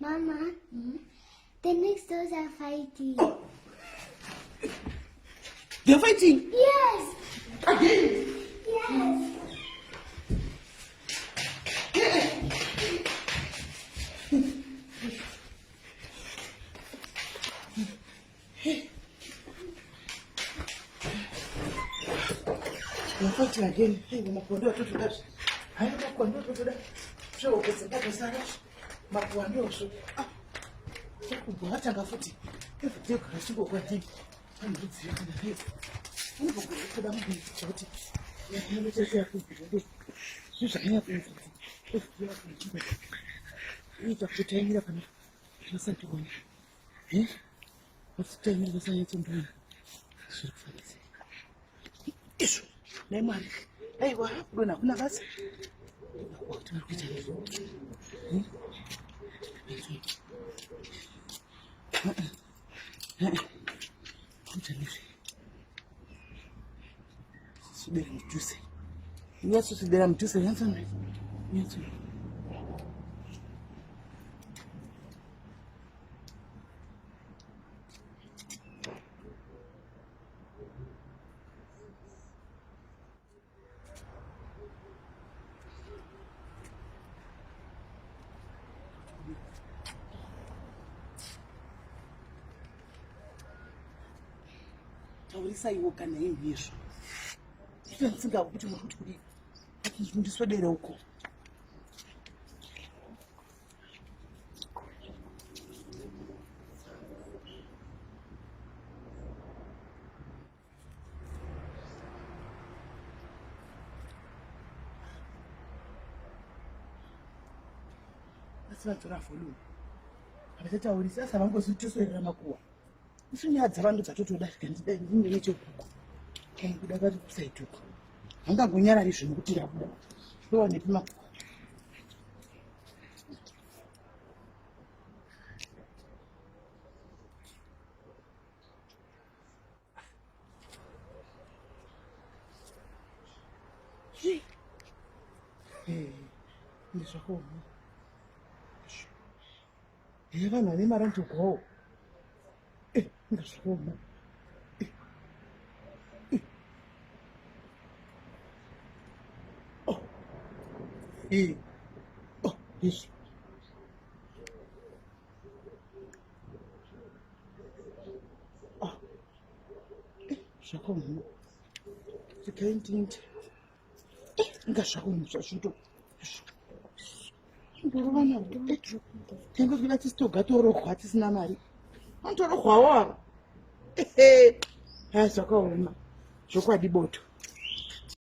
Mama, the next doors are fighting. They're fighting? Yes. Again? Yes. They're fighting again. Hey, makuondoa tu tudasi. Hayo makuondoa tu tudasi. Sio ukisema sana. Makuondoa sio. Kubwa hata ngafuti. Ndio kasibu kwa nini? Ndio sio na hiyo. Ndio kwa damu ni chochote. Ndio sio kupiga. Sasa haya kwa itakutengeneza kama sasa tuone. Usitengeneze sasa yetu ndio. Isso. Neymar. Aiwa, bwana kuna basi. Tunakuja hivi. Subiri mtuse. Yesu subiri mtuse yanza. Yesu. Taurisa iwoka na hii yesu. Sio nsinga ukuthi umuntu kuli. Athi swedere huko. Sasa tunafulu. Abatata urisa sasa bango situswera makuwa. Usunyadza vantu dzatotoda ndinge nechokuko kuda vari kusaituko hangagunyarari zvinhu kuti rabuda ndowanepi makuwa ndizvakaoma vanhu vane mari anotogwawo ndizvakaoma isso. Zvakaoma zikaindinde ngazvakaoma zvazvito ndorova tengo kuda tisitoga torohwa tisina mari antorohwawo ava hai zvakaoma zvokwadi boto